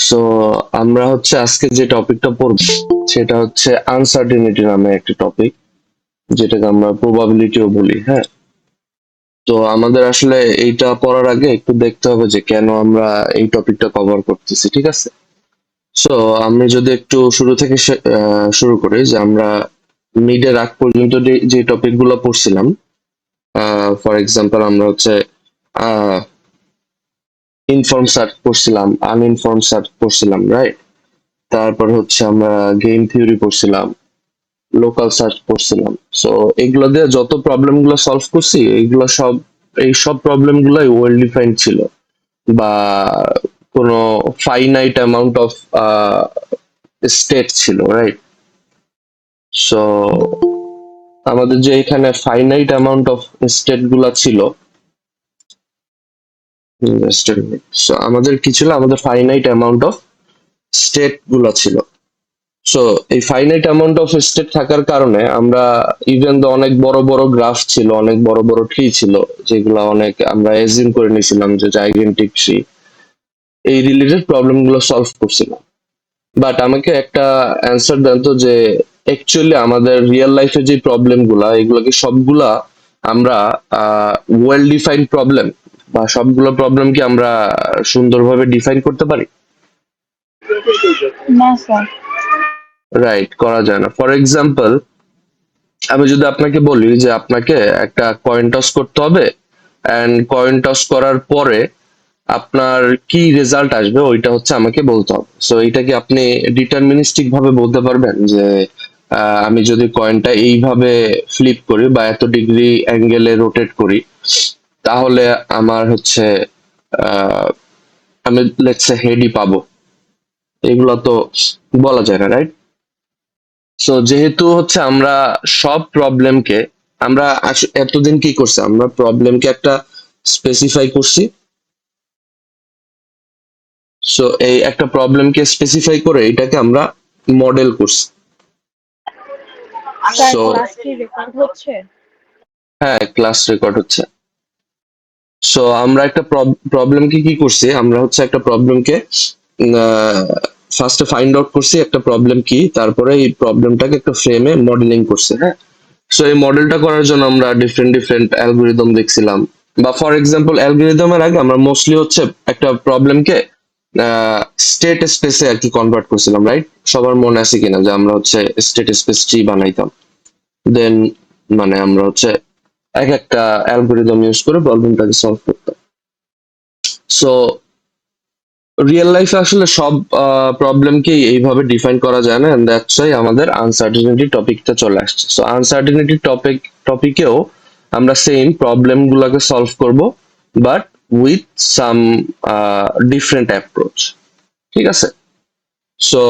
So আমরা হচ্ছে আজকে যে টপিকটা পড়ব সেটা হচ্ছে আনসার্টেনিটি নামে একটা টপিক, যেটাকে আমরা প্রবাবিলিটিও বলি। হ্যাঁ, তো আমাদের আসলে এইটা পড়ার আগে একটু দেখতে হবে যে কেন আমরা এই টপিকটা কভার করতেছি, ঠিক আছে? সো আমি যদি একটু শুরু থেকে শুরু করি, যে আমরা মিডের আগ পর্যন্ত যে টপিক গুলো পড়ছিলাম, ফর এক্সাম্পল আমরা হচ্ছে ইনফর্ম সার্চ পড়ছিলাম, আনইনফর্ম সার্চ পড়ছিলাম, রাইট? তারপর হচ্ছে আমরা গেম থিওরি পড়ছিলাম, লোকাল সার্চ পড়ছিলাম। সো এগুলো দিয়ে যত প্রবলেম গুলো সলভ করছি, এই সব প্রবলেম গুলাই ওয়েল ডিফাইন্ড ছিল, বা কোনো ফাইনাইট অ্যামাউন্ট অফ স্টেট ছিল, রাইট? সো আমাদের যে এখানে ফাইনাইট অ্যামাউন্ট অফ স্টেট গুলা ছিল, সো আমাদের কি ছিল, আমাদের ফাইনাইট অ্যামাউন্ট অফ স্টেট গুলা ছিল। সো এই ফাইনাইট অ্যামাউন্ট অফ স্টেট থাকার কারণে আমরা, ইভেন দো অনেক বড় বড় গ্রাফ ছিল, অনেক বড় বড় ট্রি ছিল, যেগুলো অনেক আমরা এজিউম করে নিয়েছিলাম যে জাইগেন্টিক ট্রি, এই রিলেটেড প্রবলেম গুলো সলভ করছিলাম। বাট আমাকে একটা অ্যান্সার দেন তো, যে অ্যাকচুয়ালি আমাদের রিয়েল লাইফে যে প্রবলেম গুলা, এগুলো কি সবগুলা আমরা ওয়েল ডিফাইন্ড প্রবলেম, বা সবগুলো প্রবলেম কি আমরা সুন্দরভাবে ডিফাইন করতে পারি? না স্যার। রাইট, করা যায় না। ফর এক্সাম্পল, আমি যদি আপনাকে বলি যে আপনাকে একটা কয়েন টস করতে হবে, এন্ড কয়েন টস করার পরে আপনার কি রেজাল্ট আসবে ওইটা হচ্ছে আমাকে বলতে হবে। সো এটা কি আপনি ডিটারমিনিস্টিক ভাবে বলতে পারবেন যে আমি যদি কয়েনটা এইভাবে ফ্লিপ করি বা এত ডিগ্রি অ্যাঙ্গেলে রোটেট করি, তাহলে আমার হচ্ছে আহ, আমি লেটস সে হেডই পাবো? এগুলো তো বলা যায় না, রাইট? সো যেহেতু হচ্ছে আমরা সব প্রবলেমকে, আমরা এতদিন কি করছি, আমরা প্রবলেমকে একটা স্পেসিফাই করছি। সো এই একটা প্রবলেমকে স্পেসিফাই করে এটাকে আমরা মডেল করছি। স্যার সো ক্লাস কি রেকর্ড হচ্ছে? হ্যাঁ, ক্লাস রেকর্ড হচ্ছে। সো আমরা একটা প্রবলেমকে কি করছি, আমরা হচ্ছে একটা প্রবলেমকে ফার্স্টে ফাইন্ড আউট করছি একটা প্রবলেম কি, তারপরে এই প্রবলেমটাকে একটা ফ্রেমে মডেলিং করছি। হ্যাঁ, সো এই মডেলটা করার জন্য আমরা ডিফারেন্ট ডিফারেন্ট অ্যালগোরিদম দেখছিলাম। বা ফর এক্সাম্পল, অ্যালগোরিদমের আগে আমরা মোস্টলি হচ্ছে একটা প্রবলেমকে স্টেট স্পেসে আর কি কনভার্ট করছিলাম, রাইট? সবার মনে আছে কিনা যে আমরা হচ্ছে স্টেট স্পেস ট্রি বানাইতাম, দেন মানে আমরা হচ্ছে এক একটা অ্যালগোরিদম ইউজ করে প্রবলেমটাকে সলভ করতাম। সো রিয়েল লাইফে আসলে সব প্রবলেমকেই এইভাবে ডিফাইন করা যায় না, এন্ড দ্যাটস ওয়াই আমাদের আনসার্টেনিটি টপিকটা চলে আসছে। সো আনসার্টেনিটি টপিকেও আমরা সেম প্রবলেম গুলোকে সলভ করব, but with some different approach, ঠিক আছে? সো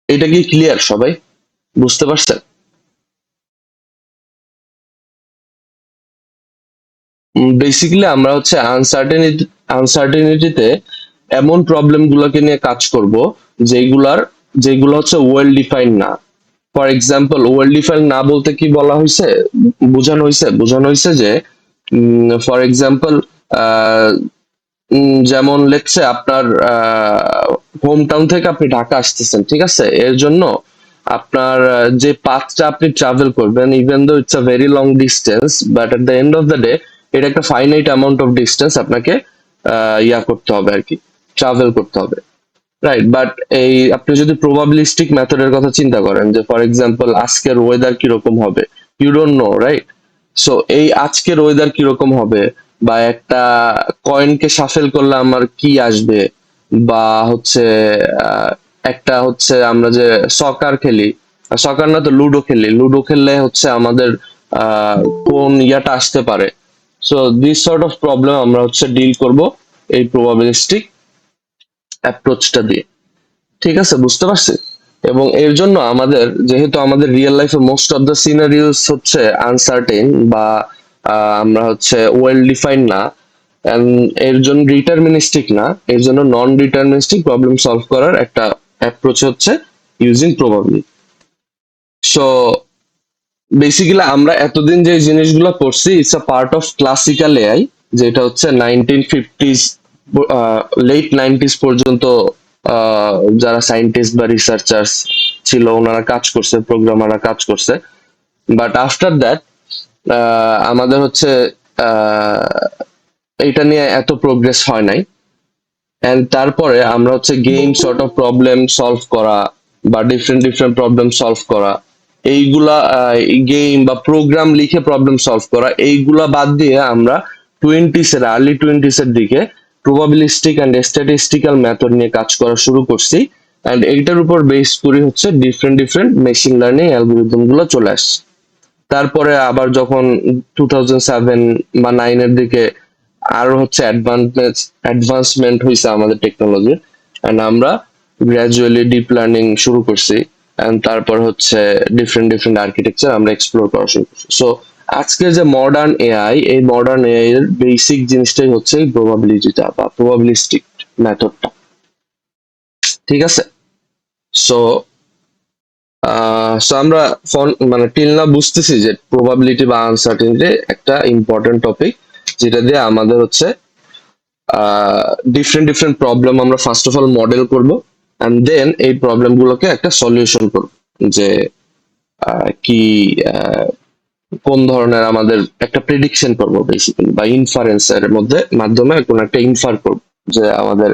এটা কি ক্লিয়ার? সবাই বুঝতে পারছেন? বেসিক্যালি আমরা হচ্ছে আনসার্টেনিটিতে এমন প্রবলেম গুলোকে নিয়ে কাজ করব যেগুলো হচ্ছে ওয়েল ডিফাইন্ড না। ফর এক্সাম্পল, ওয়েল ডিফাইন্ড না বলতে কি বলা হয়েছে, বোঝানো হয়েছে যে ফর এক্সাম্পল, যেমন লেটসে আপনার হোম টাউন থেকে আপনি ঢাকা আসতেছেন, ঠিক আছে? এর জন্য আপনার যে পাথটা আপনি ট্রাভেল করবেন, even though it's a very long distance, but at the end of the day এটা একটা ফাইনাইট অ্যামাউন্ট অফ ডিস্টেন্স আপনাকে ইয়া করতে হবে আর কি, ট্রাভেল করতে হবে, রাইট? বাট এই আপনি যদি প্রবাবিলিস্টিক মেথডের কথা চিন্তা করেন, যে ফর এক্সাম্পল আজকের ওয়েদার কিরকম হবে, you don't know, right? So এই আজকের ওয়েদার কিরকম হবে, বা একটা কয়েনকে শাফেল করলে আমার কি আসবে, বা হচ্ছে আহ, একটা হচ্ছে আমরা যে সকার খেলি, সকার না তো লুডো খেলি, লুডো খেললে হচ্ছে আমাদের আহ কোন ইয়াটা আসতে পারে। So this sort of problem আমরা হচ্ছে ডিল করব এই প্রবাবিলিস্টিক অ্যাপ্রোচটা দিয়ে, ঠিক আছে? বুঝতে পারছি। এবং এর জন্য আমাদের, যেহেতু আমাদের রিয়েল লাইফে মোস্ট অফ দ্য সিনারিওস হচ্ছে আনসার্টেন, বা আমরা হচ্ছে ওয়েল ডিফাইন না, and এর জন্য ডিটারমিনিস্টিক না, এর জন্য নন ডিটারমিনিস্টিক প্রবলেম সলভ করার একটা অ্যাপ্রোচ হচ্ছে ইউজিং প্রবাবিলিটি। সো বেসিক্যালি আমরা এতদিন যে জিনিসগুলো পড়ছি, it's a part of classical AI, যেটা হচ্ছে 1950s লেট 90s পর্যন্ত যারা সায়েন্টিস্ট বা রিসার্চার্স ছিল ওনারা কাজ করছে, প্রোগ্রামাররা কাজ করছে। বাট আফটার দ্যাট আমাদের হচ্ছে আহ, এটা নিয়ে এত প্রোগ্রেস হয় নাই। এন্ড তারপরে আমরা হচ্ছে game sort of problem solve করা বা ডিফারেন্ট ডিফারেন্ট প্রবলেম সলভ করা, এইগুলা গেম বা প্রোগ্রাম লিখে প্রবলেম সলভ করা, এইগুলা বাদ দিয়ে আমরা আর্লি টোয়েন্টিস এর দিকে প্রবাবিলিস্টিক অ্যান্ড স্ট্যাটিস্টিক্যাল মেথড নিয়ে কাজ করা শুরু করছি। অ্যান্ড এইটার উপর বেস করে হচ্ছে different different machine learning algorithm গুলো চলে আসছে। তারপরে আবার যখন 2007 বা 9 এর দিকে আরো হচ্ছে অ্যাডভান্সমেন্ট হয়েছে আমাদের টেকনোলজির, এন্ড আমরা গ্রাজুয়ালি ডিপ লার্নিং শুরু করছি। এন্ড তারপর হচ্ছে ডিফারেন্ট ডিফারেন্ট আর্কিটেকচার আমরা এক্সপ্লোর করা শুরু করছি। সো আজকে যে মডার্ন এআই, এই মডার্ন এআই এর বেসিক জিনিসটাই হচ্ছে প্রবাবিলিটিটা বা প্রবাবিলিস্টিক মেথডটা। ঠিক আছে? সো সো আমরা মানে টিল না বুঝতেছি যে প্রবাবিলিটি বা আনসার্টেনিটি একটা ইম্পর্টেন্ট টপিক, যেটা দিয়ে আমাদের হচ্ছে ডিফারেন্ট ডিফারেন্ট প্রবলেম আমরা ফার্স্ট অফ অল মডেল করব, এন্ড দেন এই প্রবলেম গুলোকে একটা সলিউশন করব। যে কি কোন ধরনের আমাদের একটা প্রেডিকশন করব বেসিক্যালি, বা ইনফারেন্সের মধ্যে মাধ্যমে কোন একটা ইনফার করব যে আমাদের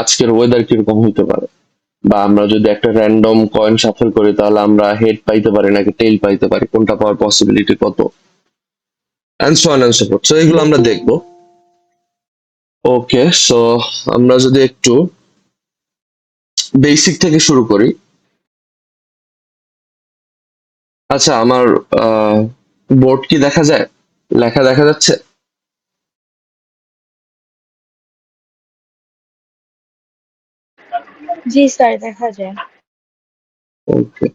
আজকের ওয়েদার কিরকম হইতে পারে, বা আমরা যদি একটা র্যান্ডম কয়েন শাফল করি তাহলে আমরা হেড পাইতে পারি নাকি টেইল পাইতে পারি, কোনটা পাওয়ার পসিবিলিটি কত, and so on and so forth. So এগুলো আমরা দেখবো। ওকে, সো আমরা যদি একটু বেসিক থেকে শুরু করি। আচ্ছা, আমার বোর্ড কি দেখা যায়? লেখা দেখা যাচ্ছে? জি স্যার, দেখা যায়। ওকে,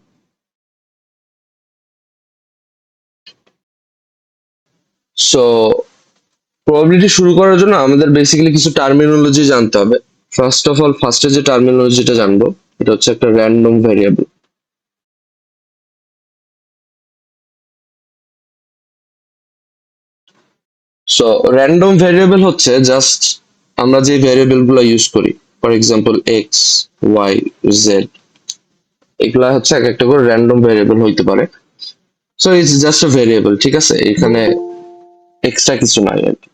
সো প্রবাবিলিটি শুরু করার জন্য আমাদের বেসিক্যালি কিছু টার্মিনোলজি জানতে হবে। ফার্স্ট অফ অল, ফার্স্টে যে টার্মিনোলজিটা জানবো এটা হচ্ছে একটা random variable. So random variable হচ্ছে জাস্ট আমরা যে ভ্যারিয়েবল গুলো ইউজ করি, for example X, Y, Z, এগুলা হচ্ছে এক একটা করে র্যান্ডম ভ্যারিয়েবল হইতে পারে। So it's just a variable, ঠিক আছে? এখানে এক্সট্রা কিছু নাই আর কি।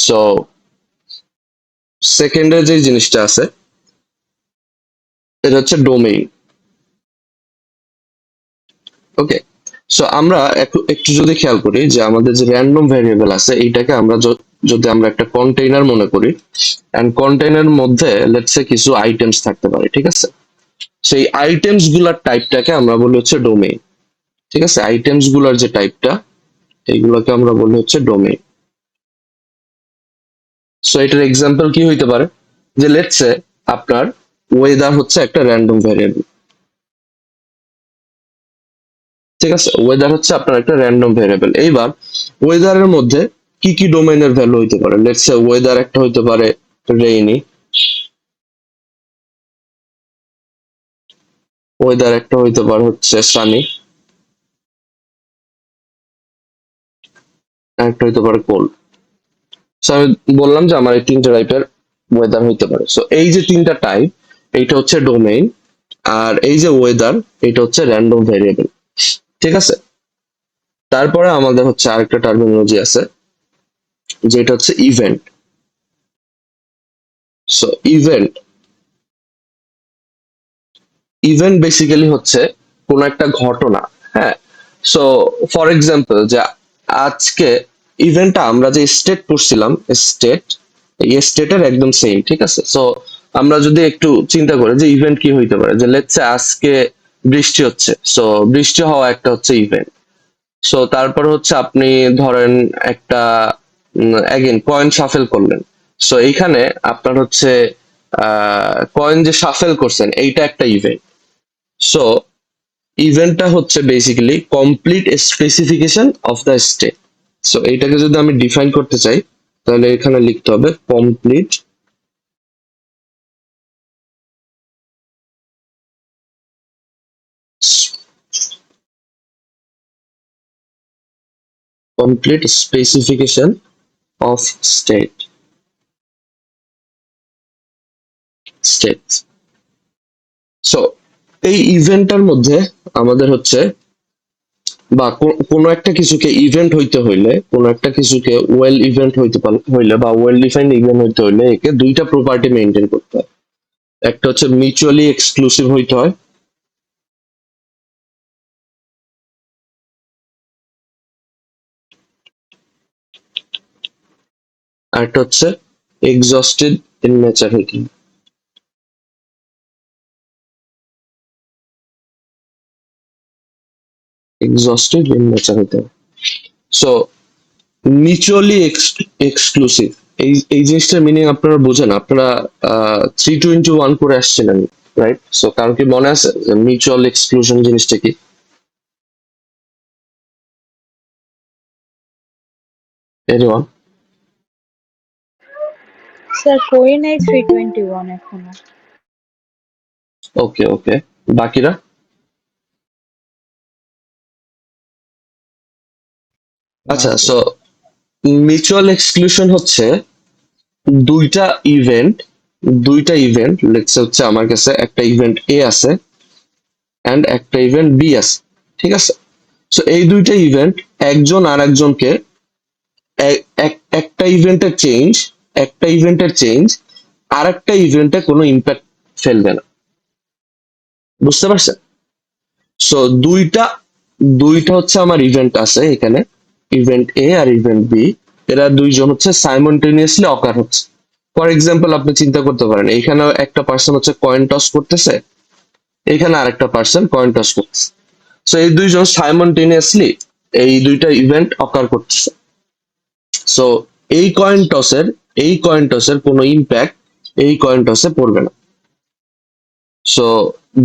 সো সেকেন্ডের যে জিনিসটা আছে এটা হচ্ছে ডোমেইন। ওকে, সো আমরা একটু একটু যদি খেয়াল করি যে আমাদের যে র্যান্ডম ভ্যারিয়েবল আছে এইটাকে আমরা যদি আমরা একটা কন্টেইনার মনে করি, এন্ড কন্টেইনার মধ্যে লেটস সে কিছু আইটেমস থাকতে পারে, ঠিক আছে? সেই আইটেমস গুলার টাইপটাকে আমরা বলি হচ্ছে ডোমেইন। ঠিক আছে? আইটেমস গুলার যে টাইপটা, এইগুলোকে আমরা বলি হচ্ছে ডোমেইন। সো এটার এক্সাম্পল কি হইতে পারে? যে লেটস সে আপনার ওয়েদার হচ্ছে একটা র্যান্ডম ভ্যারিয়েবল। ঠিক আছে? ওয়েদার হচ্ছে আপনার একটা র্যান্ডম ভ্যারিয়েবল। এইবার ওয়েদারের মধ্যে কি কি ডোমেইনের ভ্যালু হইতে পারে? লেটস সে ওয়েদার একটা হইতে পারে রেইনি, ওয়েদার একটা হইতে পারে হচ্ছে সানি, একটা হইতে পারে কোল্ড। সো আমি বললাম যে আমার এই তিনটা টাইপের ওয়েদার হইতে পারে। সো এই যে তিনটা টাইপ, এইটা হচ্ছে ডোমেইন, আর এই যে ওয়েদার, এটা হচ্ছে র্যান্ডম ভ্যারিয়েবল। ঠিক আছে? তারপরে আমাদের হচ্ছে আরেকটা টার্মিনোলজি আছে যেটা হচ্ছে event. So event event basically হচ্ছে কোন একটা ঘটনা। হ্যাঁ, সো ফর এক্সাম্পল যে আজকে ইভেন্টটা আমরা যে স্টেট পড়ছিলাম, স্টেট, এই স্টেটের একদম সেম। ঠিক আছে? সো আমরা যদি একটু চিন্তা করি যে ইভেন্ট কি হইতে পারে, যে লেটস সে আজকে বৃষ্টি হচ্ছে, সো বৃষ্টি হওয়া একটা হচ্ছে ইভেন্ট। সো তারপর হচ্ছে আপনি ধরেন একটা অ্যাগেন কয়েন শাফেল করলেন। সো এইখানে আপনার হচ্ছে কয়েন যে শাফেল করছেন এইটা একটা ইভেন্ট। সো ইভেন্টটা হচ্ছে basically complete specification of the state. So এইটাকে যদি আমি ডিফাইন করতে চাই তাহলে এখানে লিখতে হবে complete specification of state. States. So এই ইভেন্টটার মধ্যে আমাদের হচ্ছে বা কোনো একটা কিছুকে ইভেন্ট হইতে হইলে, কোনো একটা কিছুকে ওয়েল ইভেন্ট হইলে বা ওয়েল ডিফাইন্ড ইভেন্ট হইতে হইলে একে দুইটা প্রপার্টি মেনটেন করতে হয়। একটা হচ্ছে মিউচুয়ালি এক্সক্লুসিভ হইতে হয়, আর একটা হচ্ছে এক্সস্টেড ইন নেচার হইতে হয়। এক্সস্টেড ইন নেচার হইতে হয়। সো মিউচুয়ালি এক্সক্লুসিভ, এই জিনিসটার মিনিং আপনারা বোঝেন? আপনারা 3 to 1 করে আসছিলেন, রাইট? সো কারণ কি মনে আছে মিউচুয়াল এক্সক্লুশন জিনিসটা কি? এনিওয়ান? স্যার করি নাই 321 এখনো। ওকে ওকে, বাকিরা? না আচ্ছা, স্যার। সো মিউচুয়াল এক্সক্লুশন হচ্ছে দুইটা ইভেন্ট, লেটস হচ্ছে আমার কাছে একটা ইভেন্ট এ আছে এন্ড একটা ইভেন্ট বি আছে, ঠিক আছে? সো এই দুইটা ইভেন্ট একজন আর একজনকে একটা ইভেন্টের চেঞ্জ, একটা ইভেন্টের চেঞ্জ আর একটা ইভেন্টে কোনো ইম্প্যাক্ট ফেলবে না, বুঝতে পারছেন? সো দুইটা দুইটা হচ্ছে আমার ইভেন্ট আছে এখানে, ইভেন্ট এ আর ইভেন্ট বি, এরা দুইজন হচ্ছে সাইমultaneously অকার হচ্ছে। ফর এক্সাম্পল আপনি চিন্তা করতে পারেন এখানে একটা পার্সন হচ্ছে কয়েন টস করতেছে, এখানে আরেকটা পার্সন কয়েন টস করতেছে। সো এই দুইজন সাইমultaneously এই দুইটা ইভেন্ট অকার করতেছে। সো এই কয়েন টসের কোনো ইম্প্যাক্ট এই কয়েন টসে পড়বে না। সো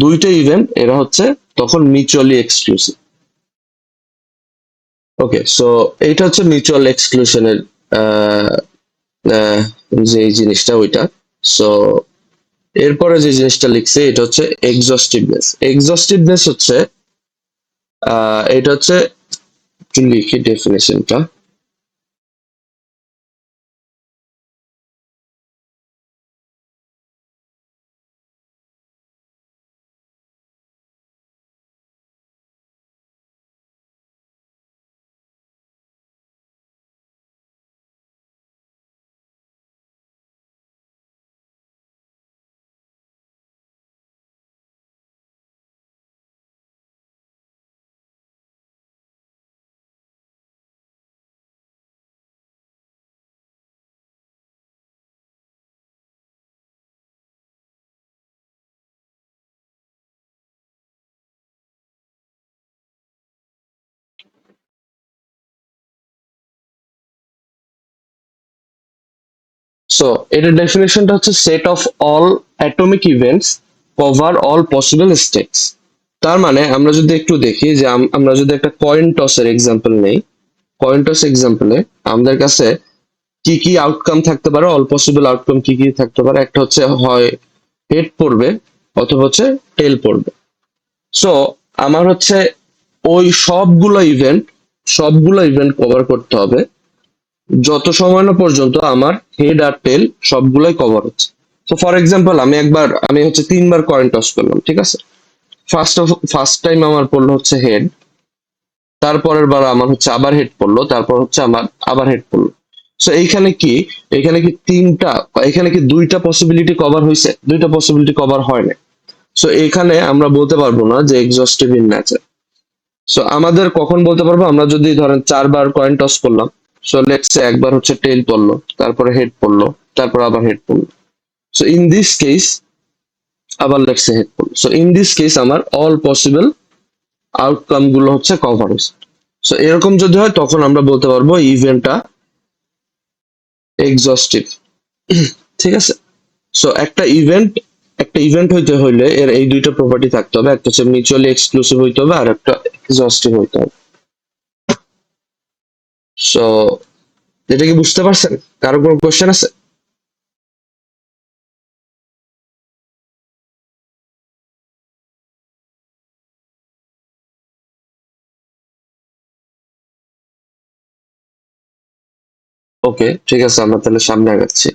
দুইটা ইভেন্ট এরা হচ্ছে তখন মিউচুয়ালি এক্সক্লুসিভ। ওকে, সো এইটা হচ্ছে মিউচুয়াল এক্সক্লুশনের যে জিনিসটা ওইটা। সো এরপরে যে জিনিসটা লিখছে এটা হচ্ছে এক্সস্টিভনেস। এক্সস্টিভনেস হচ্ছে এটা হচ্ছে, একটু লিখি ডেফিনেশনটা। সো এটার ডেফিনেশনটা হচ্ছে set of all atomic events cover all possible states. তার মানে আমরা যদি একটু দেখি যে আমরা যদি একটা কয়েন টসের এক্সাম্পল নেই, কয়েন টস এক্সাম্পলে আমাদের কাছে কি কি আউটকাম থাকতে পারে, অল পসিবল আউটকাম কি কি থাকতে পারে? একটা হচ্ছে হয় হেড পড়বে অথবা হচ্ছে টেল পড়বে। সো আমার হচ্ছে ওই সবগুলো ইভেন্ট কভার করতে হবে যত সময় না পর্যন্ত আমার হেড আর টেল সবগুলোই কভার হচ্ছে। তো ফর এক্সাম্পল আমি হচ্ছে 3 বার কয়েন টস করলাম, ঠিক আছে? ফার্স্ট টাইম আমার পড়লো হচ্ছে হেড, তারপরের বার আমার হচ্ছে আবার হেড পড়লো, তারপর হচ্ছে আমার আবার হেড পড়লো। সো এখানে কি এখানে কি দুইটা পসিবিলিটি কভার হয়েছে? দুইটা পসিবিলিটি কভার হয় না। সো এখানে আমরা বলতে পারবো না যে এক্সস্টিভ ইন নেচার। সো আমাদের কখন বলতে পারবো? আমরা যদি ধরেন 4 বার কয়েন টস করলাম, সো লেটস সে একবার হচ্ছে টেল পড়লো, তারপরে হেড পড়লো, তারপর আবার হেড পড়লো। সো ইন দিস কেস আবার লেটস সে হেড পড়লো। সো ইন দিস কেস আমার অল পসিবল আউটকাম গুলো হচ্ছে কভার হয়েছে। সো এরকম যদি হয় তখন আমরা বলতে পারবো ইভেন্টটা এক্সস্টিভ, ঠিক আছে? সো একটা ইভেন্ট হইতে হইলে এর এই দুইটা প্রপার্টি থাকতে হবে, একটা হচ্ছে মিউচুয়ালি এক্সক্লুসিভ হইতে হবে আর একটা এক্সস্টিভ হইতে হবে। সো এটা কি বুঝতে পারছেন? কারো কোনো কোশ্চেন আছে? ওকে, ঠিক আছে, আমরা তাহলে সামনে আগাচ্ছি।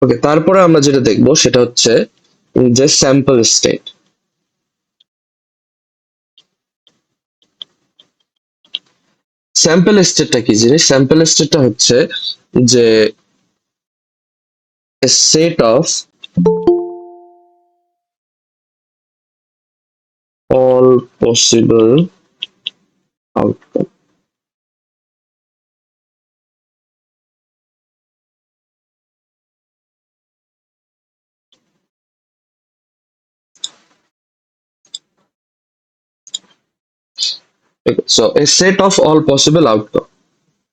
ওকে, তারপরে আমরা যেটা দেখবো সেটা হচ্ছে যে স্যাম্পল স্টেট। স্যাম্পল স্টেটটা কি জিনিস? স্যাম্পল স্টেটটা হচ্ছে যে a set of all possible outcome. Okay, so a set of all possible outcome.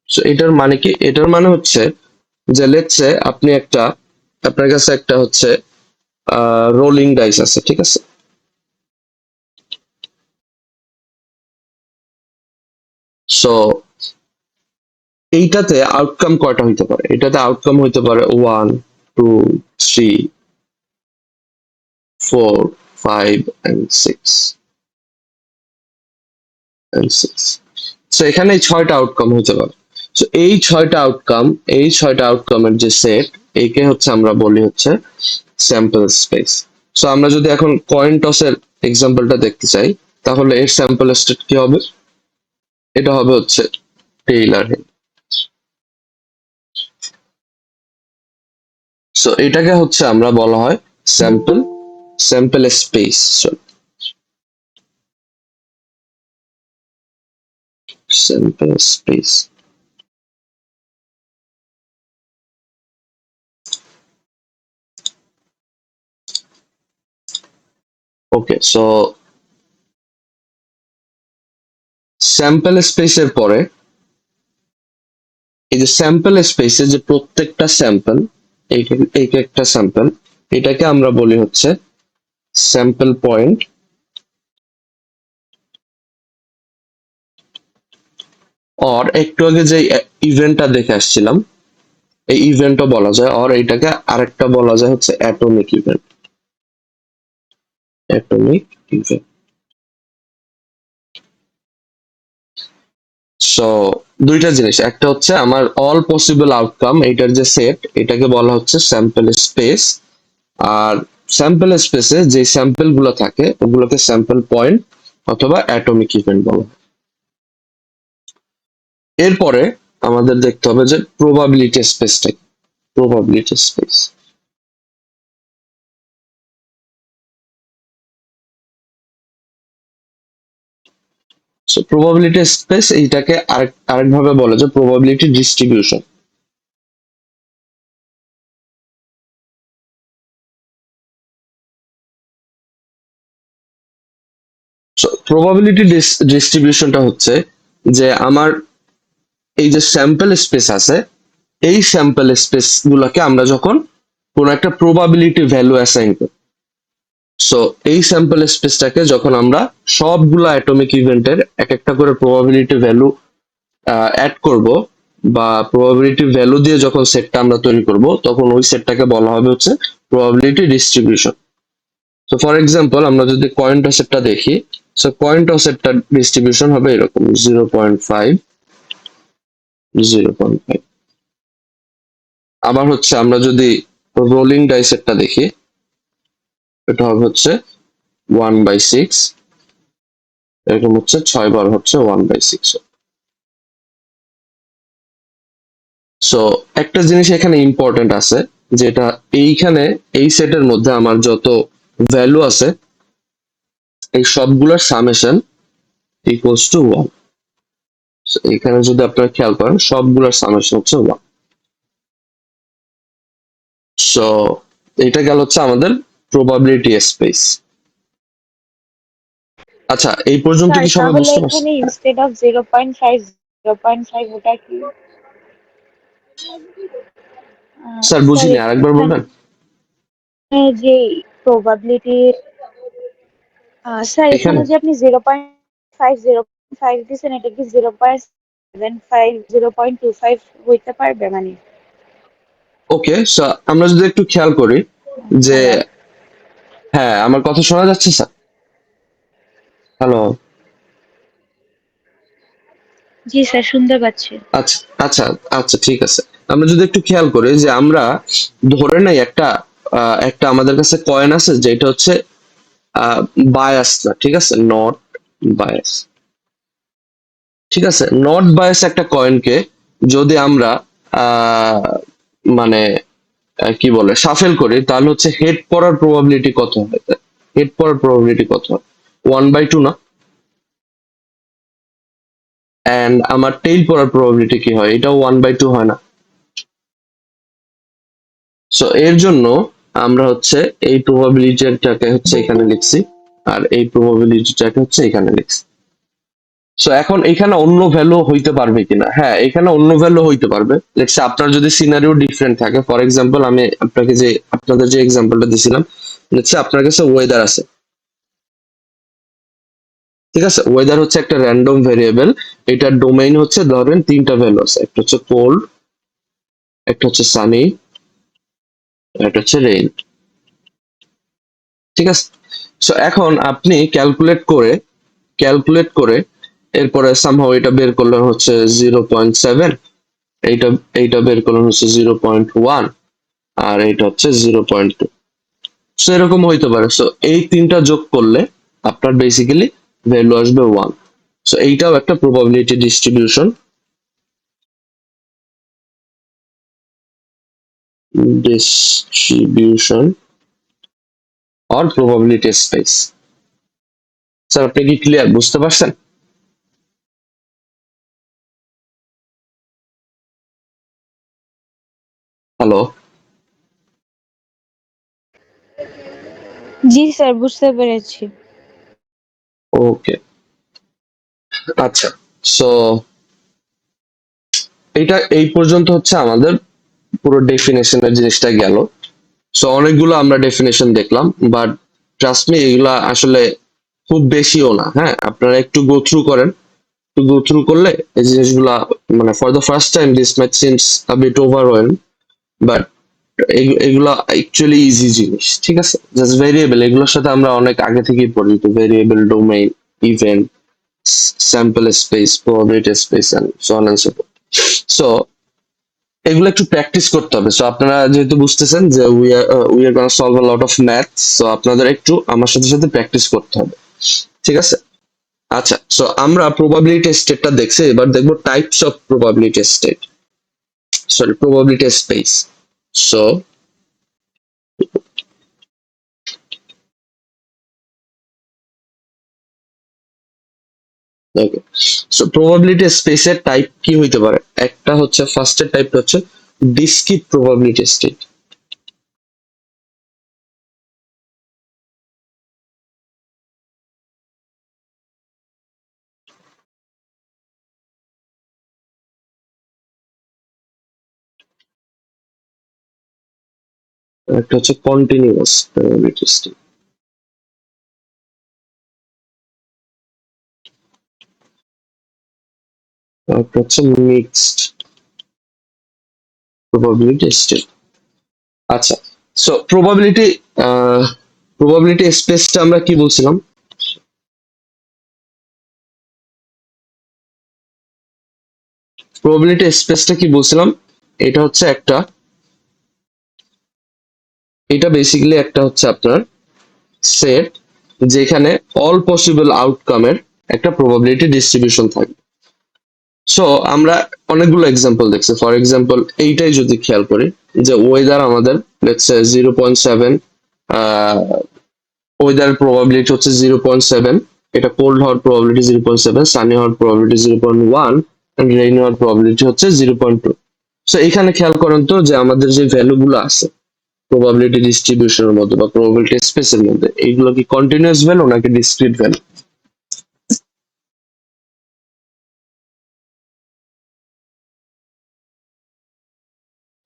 So এটার মানে কি? এটার মানে হচ্ছে যে লেটস সে আপনি একটা, আপনার কাছে একটা হচ্ছে রোলিং ডাইস আছে, ঠিক আছে? সো এইটাতে আউটকাম কয়টা হইতে পারে? এটাতে আউটকাম হইতে পারে 1, 2, 3, 4, 5 and 6 and 6. সো এখানে এই 6টা আউটকাম হতে পারে। সো এই 6টা আউটকাম, এই 6টা আউটকামের যে সেট, একে হচ্ছে আমরা বলি হচ্ছে স্যাম্পল স্পেস। সো আমরা যদি এখন কয়েন টসের এক্সাম্পলটা দেখতে চাই, তাহলে এর স্যাম্পল স্টেট কি হবে? এটা হবে হচ্ছে টেইলর হেড। সো এটাকে হচ্ছে আমরা বলা হয় sample sample space. Sample space. Okay, so sample স্পেসের পরে এই যে স্যাম্পল স্পেসে যে প্রত্যেকটা স্যাম্পল, এই একটা স্যাম্পল, এটাকে আমরা বলি হচ্ছে স্যাম্পল পয়েন্ট। অর একটু আগে যে ইভেন্টটা দেখে আসছিলাম, এই ইভেন্টও বলা যায়, অর এটাকে আরেকটা বলা যায় হচ্ছে atomic event. Atomic event. So দুইটা জিনিস, একটা হচ্ছে আমার অল পসিবল আউটকাম, এটার যে সেট, এটাকে বলা হচ্ছে স্যাম্পল স্পেস। আর স্যাম্পল স্পেসে যে স্যাম্পল গুলো থাকে ওগুলোকে স্যাম্পল পয়েন্ট অথবা অ্যাটমিক ইভেন্ট বলা হয়। এরপরে আমাদের দেখতে হবে যে প্রবাবিলিটি স্পেসটা। Probability space. So probability space এইটাকে আরেকভাবে বলে যে প্রবাবিলিটি ডিস্ট্রিবিউশন। সো প্রবাবিলিটি ডিস্ট্রিবিউশনটা হচ্ছে যে আমার এই যে স্যাম্পল স্পেস আছে, এই স্যাম্পল স্পেস গুলোকে আমরা যখন কোন একটা প্রবাবিলিটি ভ্যালু অ্যাসাইন করি, সো এই স্যাম্পল স্পেসটাকে যখন আমরা সবগুলা অ্যাটমিক ইভেন্টের এক একটা করে প্রবাবিলিটি ভ্যালু অ্যাড করব, বা প্রবাবিলিটি ভ্যালু দিয়ে যখন সেটটা আমরা তৈরি করব, তখন ওই সেটটাকে বলা হবে হচ্ছে probability distribution. So for example আমরা যদি কয়েন টসেরটা দেখি, সো কয়েন টসেরটা ডিস্ট্রিবিউশন হবে এরকম 0.5, 0.5। আবার হচ্ছে আমরা যদি রোলিং ডাইসেরটা দেখি, এটা হবে হচ্ছে 1/6, এরকম হচ্ছে 6 বার হচ্ছে 1/6। সো একটা জিনিস এখানে ইম্পর্টেন্ট আছে, যেটা এইখানে এই সেটের মধ্যে আমার যত ভ্যালু আছে, এই সবগুলোর সামেশন ইকুয়ালস টু 1। এখানে যদি আপনারা খেয়াল করেন সবগুলোর সামেশন হচ্ছে 1। সো এটা গেল হচ্ছে আমাদের প্রবাবিলিটি স্পেস। আচ্ছা, এই পর্যন্ত স্যার কি সবাই তাহলে বুঝতে পারছে? এখানে ইনস্টেড অফ 0.5 ওটা কি? স্যার স্যার বুঝিনি, আরেকবার বলবেন? যে প্রবাবিলিটি, স্যার এখানে এখানে যে আপনি 0.5 দিচ্ছেন, এটা কি 0.75 0.25 হইতে পারবে মানে? ওকে, সো আমরা যদি একটু খেয়াল করি যে, হ্যালো। হ্যাঁ আমার কথা শোনা যাচ্ছে স্যার? হ্যালো? জি স্যার, শুনতে পাচ্ছি। আচ্ছা আচ্ছা, আচ্ছা ঠিক আছে। আমরা যদি একটু খেয়াল করি যে আমরা ধরে নেই একটা একটা আমাদের কাছে কয়েন আছে যেটা হচ্ছে বায়াস না, ঠিক আছে, নট বায়াস। ঠিক আছে, নট বায়াস একটা কয়েনকে যদি আমরা আহ মানে কি বলে শাফেল করি, তাহলে হচ্ছে হেড পড়ার প্রবাবিলিটি কত হয়? হেড পড়ার প্রবাবিলিটি কত হয়? 1/2 না? এন্ড আমার টেইল পড়ার প্রবাবিলিটি কি হয়? এটাও 1/2 হয় না? সো এর জন্য আমরা হচ্ছে এই প্রবাবিলিটিটাকে হচ্ছে এখানে লিখছি, আর এই প্রবাবিলিটিটাকে হচ্ছে এখানে লিখছি। সো এখন এখানে অন্য ভ্যালু হইতে পারবে কিনা? হ্যাঁ, এখানে অন্য ভ্যালু হইতে পারবে। লেটস আপনার যদি সিনারিও ডিফারেন্ট থাকে, ফর এক্সাম্পল আমি আপনাদের যে এক্সাম্পলটা দিছিলাম, লেটস আপনার কাছে ওয়েদার আছে, ঠিক আছে, ওয়েদার হচ্ছে একটা র্যান্ডম ভেরিয়েবল, এটার ডোমেইন হচ্ছে ধরেন তিনটা ভ্যালু আছে, একটা হচ্ছে কোল্ড, একটা হচ্ছে সানি, একটা হচ্ছে রেইন, ঠিক আছে। সো এখন আপনি ক্যালকুলেট করে এরপরে সামহাও এটা বের করলেন হচ্ছে 0.7, এইটা এইটা বের করলেন হচ্ছে 0.1, আর এটা হচ্ছে 0.2। সো এরকম হইতে পারে। সো এই তিনটা যোগ করলে আপনার বেসিক্যালি ভ্যালু আসবে 1। সো এইটাও একটা probability distribution or probability space. Sir আপনি কি ক্লিয়ার, বুঝতে পারছেন? হ্যালো? জি স্যার, বুঝতে পেরেছি। ওকে, আচ্ছা। সো এটা এই পর্যন্ত হচ্ছে আমাদের পুরো ডেফিনেশনের জিনিসটা গেল। সো অনেকগুলো আমরা ডেফিনেশন দেখলাম, বাট ট্রাস্ট মি এগুলা আসলে খুব বেশিও না। হ্যাঁ, আপনারা একটু গো থ্রু করেন, একটু গো থ্রু করলে এই জিনিসগুলা মানে for the first time this match seems a bit overwhelm, but এগুলা অ্যাকচুয়ালি ইজি জিনিস, ঠিক আছে। জাস্ট ভেরিয়েবল, এগুলোর সাথে আমরা অনেক আগে থেকেই পরিচিত, variable, domain, event, sample space, probability space and so on and so forth. So এগুলো একটু প্র্যাকটিস করতে হবে। সো আপনারা যেহেতু বুঝতেছেন যে we are gonna solve a lot of math, so আপনাদের একটু আমার সাথে সাথে প্র্যাকটিস করতে হবে, ঠিক আছে। আচ্ছা, সো আমরা প্রবাবিলিটি স্টেটটা দেখছি, এবার দেখবো types of probability state, sorry probability space. So okay, so probability স্পেসের টাইপ কি হইতে পারে? একটা হচ্ছে ফার্স্টের টাইপটা হচ্ছে ডিসক্রিট প্রবাবিলিটি স্টেট। একটা হচ্ছে কন্টিনিউয়াস প্রবাবিলিটি স্টেট। একটা হচ্ছে মিক্সড প্রবাবিলিটি স্টেট। আচ্ছা, সো প্রবাবিলিটি স্পেসটা আমরা কি বলছিলাম? প্রবাবিলিটি স্পেসটা কি বলছিলাম? এটা হচ্ছে এটা বেসিক্যালি একটা হচ্ছে আপনার সেট, যেখানে অল পসিবল আউটকামের একটা প্রবাবিলিটি ডিস্ট্রিবিউশন থাকে। সো আমরা অনেকগুলো এক্সাম্পল দেখছি। ফর এক্সাম্পল এইটাই যদি খেয়াল করি, যে ওয়েদার আমাদের লেটস সে 0.7, ওয়েদার প্রবাবিলিটি হচ্ছে 0.7, এটা কোল্ড হওয়ার প্রবাবিলিটি 0.7, সানি হওয়ার প্রবাবিলিটি 0.1, এন্ড রেইন হওয়ার প্রবাবিলিটি হচ্ছে 0.2। সো এখানে খেয়াল করেন তো যে আমাদের যে ভ্যালু গুলো আছে প্রবাবিলিটি ডিস্ট্রিবিউশনের মধ্যে বা প্রবাবিলিটি স্পেসের মধ্যে, এইগুলো কি কন্টিনিউয়াস ভ্যালু নাকি ডিসক্রিট ভ্যালু?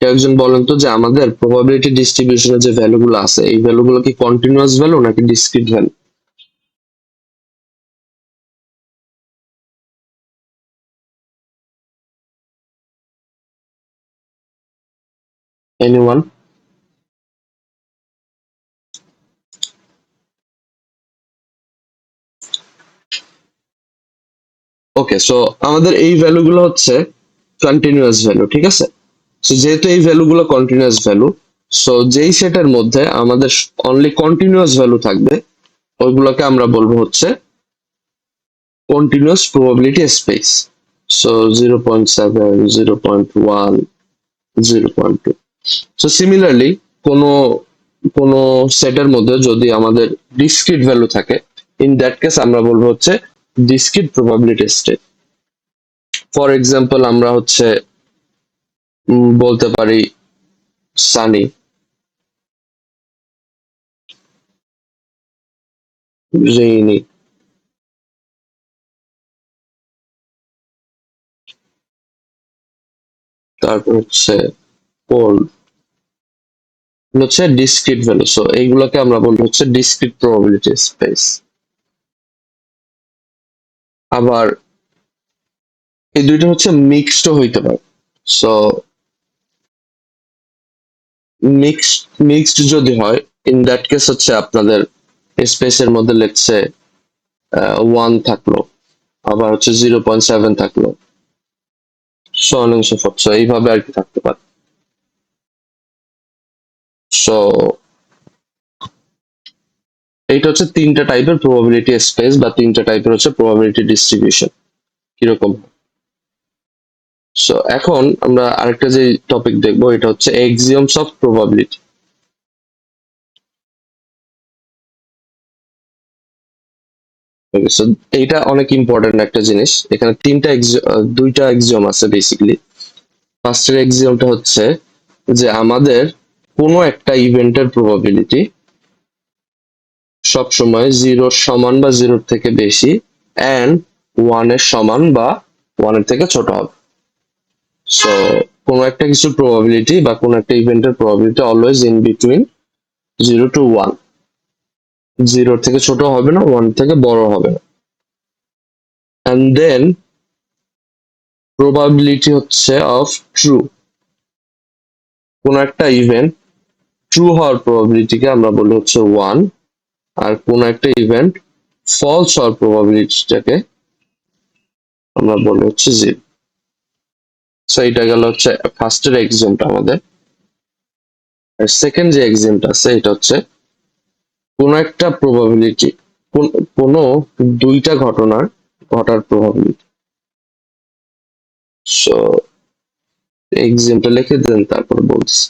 একজন বলেন তো যে আমাদের প্রবাবিলিটি ডিস্ট্রিবিউশনের যে ভ্যালু গুলো আছে, এই ভ্যালু গুলো কি কন্টিনিউয়াস ভ্যালু নাকি ডিসক্রিট ভ্যালু? এনিওয়ান? ওকে, সো আমাদের এই ভ্যালু গুলো হচ্ছে কন্টিনিউয়াস ভ্যালু, ঠিক আছে। সো যেহেতু এই ভ্যালুগুলো কন্টিনিউয়াস ভ্যালু, সো যেই সেটের মধ্যে আমাদের অনলি কন্টিনিউয়াস ভ্যালু থাকবে ওইগুলোকে আমরা বলবো হচ্ছে continuous probability space. So 0.7, 0.1, 0.2। So similarly কোনো কোনো সেটের মধ্যে যদি আমাদের ডিসক্রিট ভ্যালু থাকে, ইন দ্যাট কেস আমরা বলবো হচ্ছে discrete probability state. For example আমরা হচ্ছে বলতে পারি সানি, রেইনি, তারপর হচ্ছে কোল্ড, হচ্ছে ডিসক্রিট ভ্যালু। সো এইগুলোকে আমরা বলবো হচ্ছে ডিসক্রিট প্রবাবিলিটি স্পেস। আবার এই দুইটা হচ্ছে মিক্সড হইতে পারে। সো মিক্সড যদি হয়, ইন দ্যাট কেস হচ্ছে আপনাদের স্পেসের মধ্যে লেখছে 1 থাকলো, আবার হচ্ছে 0.7 থাকলো, so on and so forth. So এইভাবে আর কি থাকতে পারে। সো এইটা হচ্ছে তিনটা টাইপের প্রবাবিলিটি স্পেস বা তিনটা টাইপের হচ্ছে প্রবাবিলিটি ডিস্ট্রিবিউশন কিরকম। সো এখন আমরা আরেকটা যে টপিক দেখবো এটা হচ্ছে এক্সিওমস অফ প্রবাবিলিটি। সো এইটা অনেক ইম্পর্টেন্ট একটা জিনিস। এখানে দুইটা এক্সিওম আছে বেসিক্যালি। ফার্স্টের এক্সিওমটা হচ্ছে যে আমাদের কোনো একটা ইভেন্টের প্রবাবিলিটি সব সময় 0 সমান বা 0 থেকে বেশি এন্ড 1 এর সমান বা 1 এর থেকে ছোট হবে। সো কোনো একটা কিছুর প্রবাবিলিটি বা কোনো একটা ইভেন্টের probability always in between 0 to 1। 0 থেকে ছোট হবে না, 1 থেকে বড় হবে না। এন্ড দেন প্রবাবিলিটি হচ্ছে অফ ট্রু। কোন একটা ইভেন্ট ট্রু হওয়ার প্রবাবিলিটিকে আমরা বলি হচ্ছে 1, আর কোন একটা ইভেন্ট ফলস হওয়ার প্রবাবিলিটিটাকে আমরা বলি হচ্ছে 0। সো এটা গেল হচ্ছে ফার্স্টের এক্সাম্পলটা আমাদের। আর সেকেন্ড যে এক্সাম্পলটা আছে এটা হচ্ছে কোন একটা প্রবাবিলিটি, কোন দুইটা ঘটনার ঘটার প্রবাবিলিটি। সো এক্সাম্পলটা লিখে দেন তারপর বলছি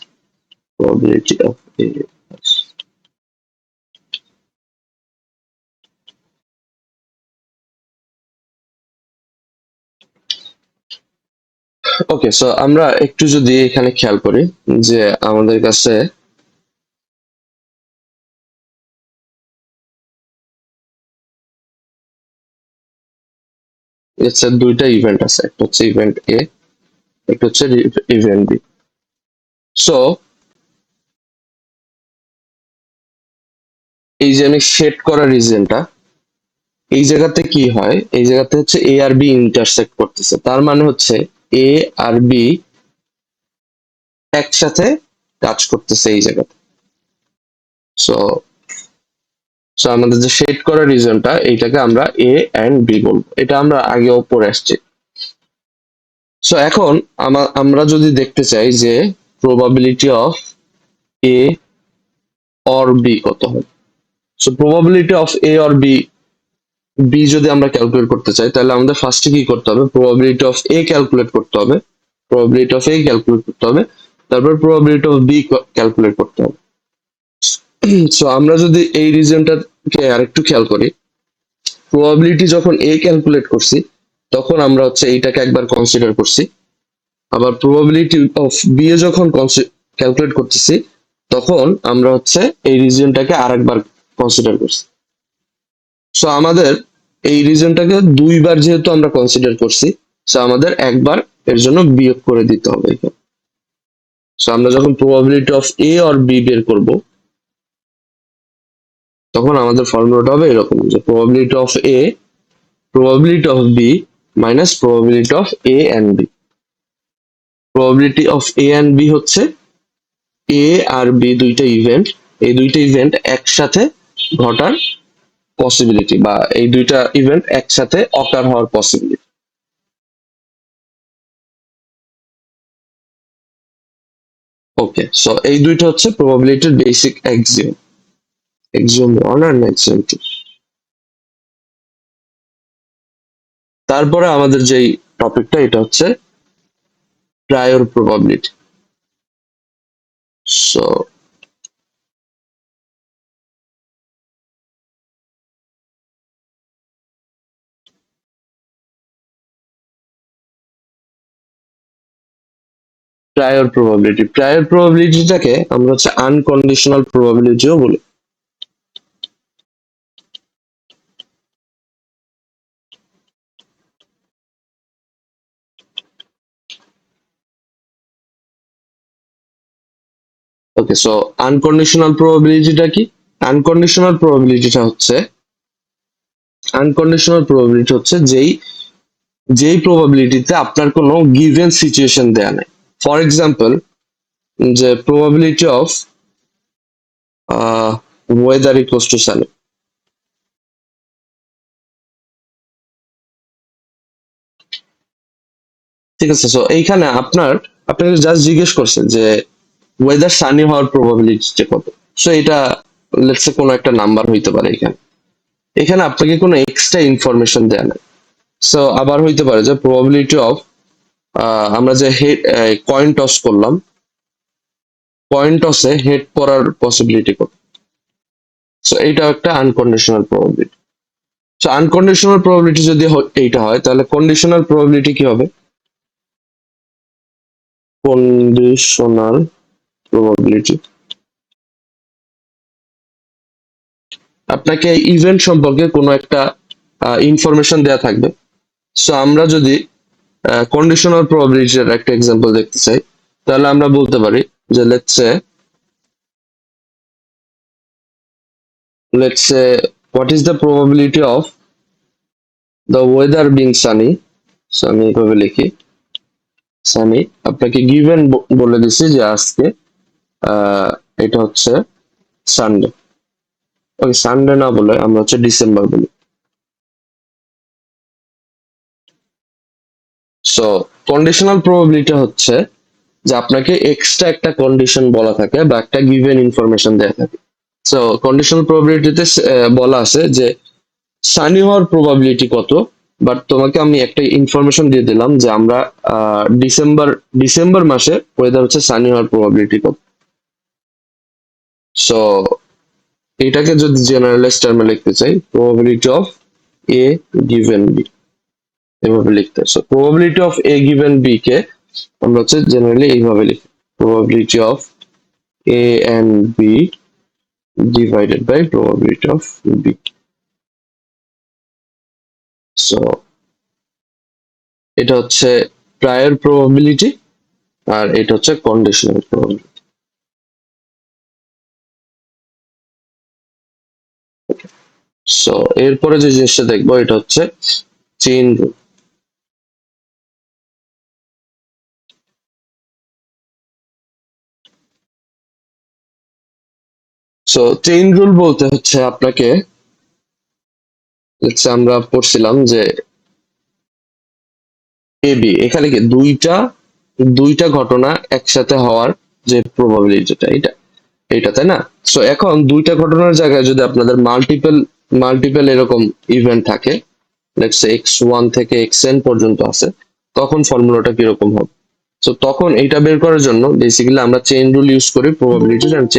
probability of a। Okay, so আমরা একটু যদি এখানে খেয়াল করি যে আমাদের কাছে দুইটা ইভেন্ট আছে, একটা হচ্ছে ইভেন্ট এ, একটা হচ্ছে ইভেন্ট বি। সো এই যে আমি সেট করা রিজনটা, এই জায়গাতে কি হয়, এই জায়গাতে হচ্ছে এ আর বি ইন্টারসেক্ট করতেছে, তার মানে হচ্ছে এ আর বি একসাথে কাজ করতেছে এই জায়গাতে। সো সো আমাদের যে সেট করা রিজনটা এইটাকে আমরা এ এন্ড বি বলবো, এটা আমরা আগেও পড়ে আসছি। সো এখন আমরা যদি দেখতে চাই যে probability of A or B কত হয়। So probability of A or B B যদি আমরা ক্যালকুলেট করতে চাই তাহলে আমাদের ফার্স্টে কি করতে হবে, প্রবাবিলিটি অফ এ ক্যালকুলেট করতে হবে, প্রবাবিলিটি অফ এ ক্যালকুলেট করতে হবে, তারপর প্রবাবিলিটি অফ বি ক্যালকুলেট করতে হবে। সো আমরা যদি এই রিজনটাকে আরেকটু খেয়াল করি, প্রবাবিলিটি যখন এ ক্যালকুলেট করছি তখন আমরা হচ্ছে এইটাকে একবার কনসিডার করছি, আবার প্রবাবিলিটি অফ বি এ যখন ক্যালকুলেট করতেছি তখন আমরা হচ্ছে এই রিজনটাকে আরেকবার কনসিডার করছি। সো আমাদের এই রিজনটাকে দুইবার যেহেতু আমরা কনসিডার করছি, সো আমাদের একবার এর জন্য বিয়োগ করে দিতে হবে এখানে। সো আমরা যখন probability of A or B বের করব তখন আমাদের ফর্মুলাটা হবে এরকম যে probability of A, probability of B minus probability of A and B. Probability of A and B হচ্ছে এ আর বি দুইটা ইভেন্ট, এই দুইটা ইভেন্ট একসাথে ঘটার পসিবিলিটি বা এই দুইটা ইভেন্ট একসাথে অকার হওয়ার পসিবিলিটি। ওকে, সো এই দুইটা হচ্ছে প্রবাবিলিটির বেসিক এক্সিওম, এক্সিওম 1 আর এক্সিওম 2। তারপরে আমাদের যেই টপিকটা এটা হচ্ছে প্রায়র প্রবাবিলিটি। সো প্রায়র প্রবাবিলিটিটাকে আমরা হচ্ছে আনকন্ডিশনাল প্রবাবিলিটিও বলি। ওকে, সো আনকন্ডিশনাল প্রবাবিলিটিটা কি? আনকন্ডিশনাল প্রবাবিলিটিটা হচ্ছে আনকন্ডিশনাল প্রবাবিলিটি হচ্ছে যেই প্রবাবিলিটিতে আপনার কোনো গিভেন সিচুয়েশন দেয়া নেই। ফর এক্সাম্পল, যে probability of weather equals to Sunny. ঠিক আছে, সো এইখানে আপনাকে জাস্ট জিজ্ঞেস করছে যে ওয়েদার সানি হওয়ার প্রবাবিলিটি কত। সো এটা লেটস সে কোনো একটা নাম্বার হইতে পারে। এখানে এখানে আপনাকে কোনো এক্সট্রা ইনফরমেশন দেয়া নাই। সো আবার হইতে পারে যে প্রবাবিলিটি অফ, আমরা যে হেড কয়েন টস করলাম, কয়েন টসে হেড পড়ার পসিবিলিটি কত। সো এইটা একটা unconditional probability. So unconditional probability যদি এইটা হয়, তাহলে কন্ডিশনাল প্রবাবিলিটি কি হবে? কন্ডিশনাল প্রবাবিলিটি আপনাকে ইভেন্ট সম্পর্কে কোনো একটা ইনফরমেশন দেয়া থাকবে। সো আমরা যদি কন্ডিশনাল প্রবাবিলিটির একটা এক্সাম্পল দেখতে চাই, তাহলে আমরা বলতে পারি যে let's say what is the probability of the weather being sunny. So আমি এইভাবে লিখি সানি, আপনাকে গিভেন বলে দিছি যে আজকে আহ, এটা হচ্ছে সানডে। ওকে, সানডে না বলে আমরা হচ্ছে ডিসেম্বর বলি। সো কন্ডিশনাল প্রবাবিলিটি হচ্ছে যে আপনাকে এক্সট্রা একটা কন্ডিশন বলা থাকে বা একটা গিভেন ইনফরমেশন দেয়া থাকে। সো কন্ডিশনাল প্রবাবিলিটিতে বলা আছে যে সানি হওয়ার প্রবাবিলিটি কত, বাট তোমাকে আমি একটা ইনফরমেশন দিয়ে দিলাম যে আমরা ডিসেম্বর ডিসেম্বর মাসে ওয়েদার হচ্ছে সানি হওয়ার প্রবাবিলিটি কত। সো এটাকে যদি জেনারেলাইজ টার্মে লিখতে চাই, probability of A given B, এভাবে লিখতে হয়। So probability of A given B কে আমরা হচ্ছে জেনারেলি এইভাবে লিখি, probability of A and B divided by probability of B. So এটা হচ্ছে প্রায়র প্রবাবিলিটি আর এটা হচ্ছে কন্ডিশনাল প্রবাবিলিটি। সো এরপরে যে জিনিসটা দেখবো এটা হচ্ছে chain rule. So chain rule বলতে হচ্ছে আপনাকে, আমরা পড়ছিলাম যে এ বি, এখানে কি দুইটা দুইটা ঘটনা একসাথে হওয়ার যে প্রবাবিলিটিটা, এটা এটা তাই না? সো এখন দুইটা ঘটনার জায়গায় যদি আপনাদের মাল্টিপল মাল্টিপল এরকম ইভেন্ট থাকে, লেটস সে x1 থেকে xn পর্যন্ত আছে, তখন ফর্মুলাটা কিরকম হবে? সো তখন এটা বের করার জন্য বেসিক্যালি আমরা চেইন রুল ইউজ করি প্রবাবিলিটি। এন্ড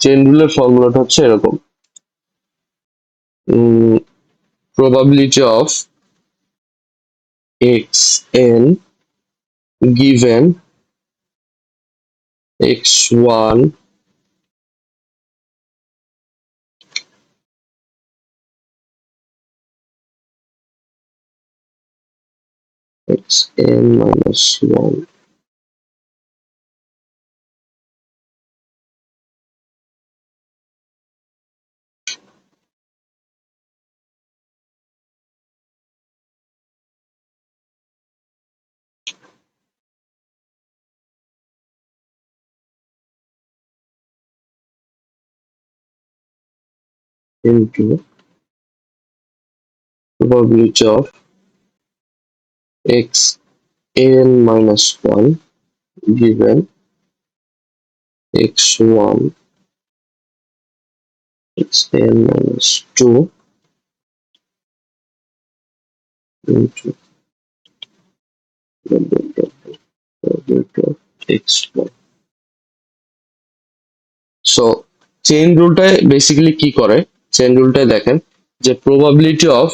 চেইন রুলের ফর্মুলাটা হচ্ছে এরকম, probability of xn given x1 xn minus 1 into probability of xn minus 1 given x1 xn minus 2 into x1. So chain রুলটায় বেসিক্যালি কি করে, চেইন রুলটায় দেখেন যে প্রবাবিলিটি অফ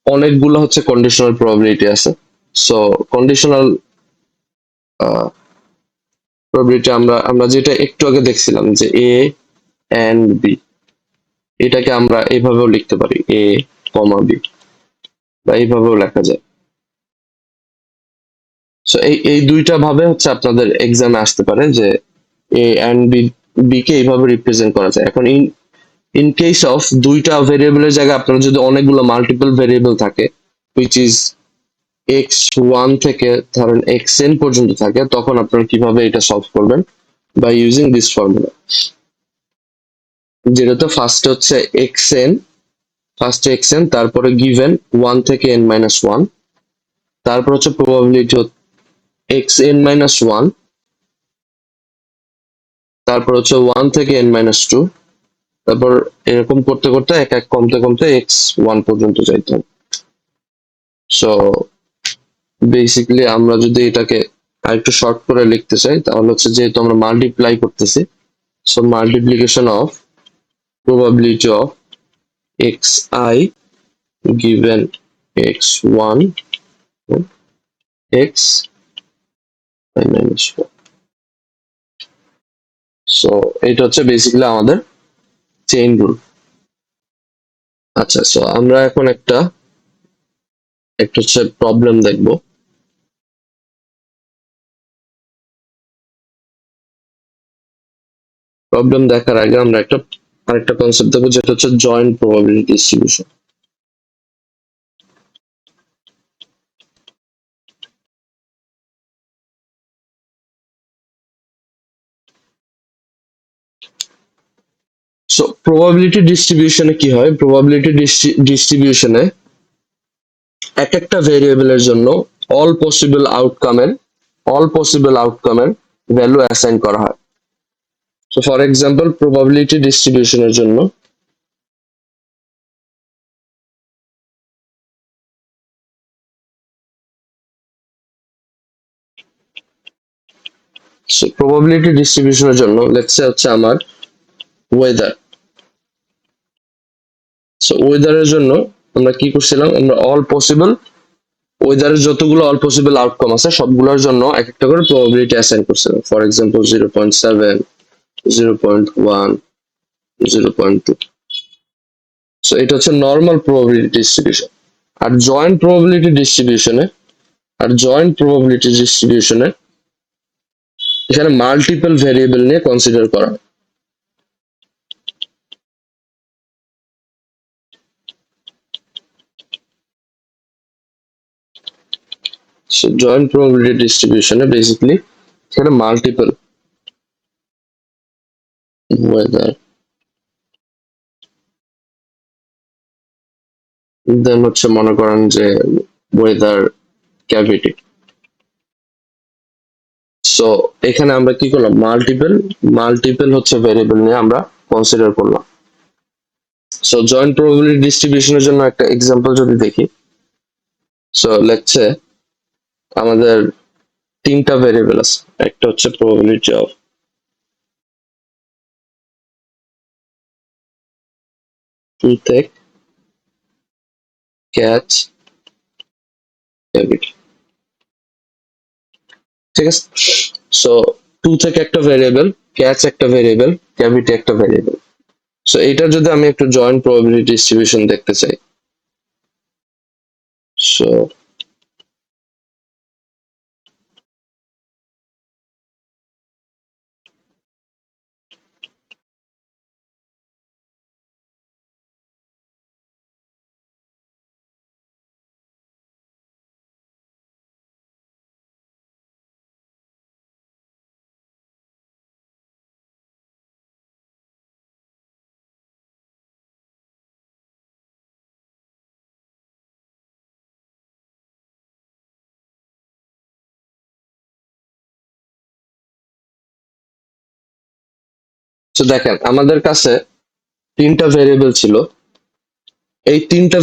অনেকগুলো হচ্ছে কন্ডিশনাল প্রবাবিলিটি আছে। সো কন্ডিশনাল প্রবাবিলিটি আমরা যেটা একটু আগে দেখছিলাম যে এ এন্ড বি, এটাকে আমরা এইভাবেও লিখতে পারি এ কমা বি, বা এইভাবেও লেখা যায়। সো এই দুইটা ভাবে হচ্ছে আপনাদের এক্সামে আসতে পারে যে এ এন্ড বি কে এইভাবে রিপ্রেজেন্ট করা যায়। এখন ইন কেস অফ দুইটা ভেরিয়েবলের জায়গায় আপনার যদি অনেকগুলো মাল্টিপল ভেরিয়েবল থাকে, হুইচ ইজ x1 থেকে ধরেন xn পর্যন্ত থাকে, তখন আপনারা কিভাবে এটা সলভ করবেন? বাই ইউজিং দিস ফর্মুলা, যেটাতে ফার্স্ট হচ্ছে xn, তারপরে গিভেন 1 থেকে n-1, তারপর হচ্ছে প্রবাবিলিটি xn-1, তারপর হচ্ছে 1 থেকে n-2, তারপর এরকম করতে করতে এক এক কমতে কমতে x1 পর্যন্ত যাইতে হবে। সো বেসিক্যালি আমরা যদি এটাকে আরেকটু শর্ট করে লিখতে চাই, তাহলে হচ্ছে যেহেতু আমরা মাল্টিপ্লাই করতেছি, so multiplication of probability of xi given x1 x i minus 4. So এটা হচ্ছে বেসিক্যালি আমাদের চেইন রুল। আচ্ছা, সো আমরা এখন একটা হচ্ছে প্রবলেম দেখব। প্রবলেম দেখার আগে আমরা আরেকটা কনসেপ্ট দেখবো, যেটা হচ্ছে joint probability distribution. So probability ডিস্ট্রিবিউশনে কি হয়? প্রবাবিলিটি ডিস্ট্রিবিউশনে এক একটা ভেরিয়েবলের জন্য অল পসিবল আউটকামের ভ্যালু অ্যাসাইন করা হয়। সো ফর এক্সাম্পল, প্রবাবিলিটি ডিস্ট্রিবিউশনের জন্য লেটস সে হচ্ছে আমার ওয়েদার। সো ওয়েদারের জন্য আমরা কি করছিলাম? আমরা ওয়েদারের যতগুলো অল পসিবল আউটকাম আছে সবগুলোর জন্য এক একটা করে প্রবাবিলিটি অ্যাসাইন করছিলাম। For example 0.7, 0.1, 0.2। সো এটা হচ্ছে নর্মাল প্রবাবিলিটি ডিস্ট্রিবিউশন। আর জয়েন্ট প্রবাবিলিটি ডিস্ট্রিবিউশনে এখানে মাল্টিপল ভেরিয়েবল নিয়ে কনসিডার করা হয়। সো জয়েন্ট প্রবাবিলিটি ডিস্ট্রিবিউশনে বেসিক্যালি এখানে মাল্টিপল ওয়েদার, দেন হচ্ছে মনে করেন যে ওয়েদার ক্যাভিটি। সো এখানে আমরা কি করলাম? মাল্টিপল হচ্ছে ভেরিয়েবল নিয়ে আমরা কনসিডার করলাম। সো জয়েন্ট প্রবাবিলিটি ডিস্ট্রিবিউশনের জন্য একটা এক্সাম্পল যদি দেখি, সো লেটস সে আমাদের তিনটা ভেরিয়েবল আছে। একটা হচ্ছে probability of toothache catch cavity, ঠিক আছে? সো টুথেক একটা ভেরিয়েবল, ক্যাচ একটা ভেরিয়েবল, ক্যাভিটি একটা ভেরিয়েবল। সো এটা যদি আমি একটু জয়েন্ট প্রবাবিলিটি ডিস্ট্রিবিউশন দেখতে চাই, সো তো দেখেন আমাদের কাছে তিনটা ভেরিয়েবল ছিল, এই তিনটা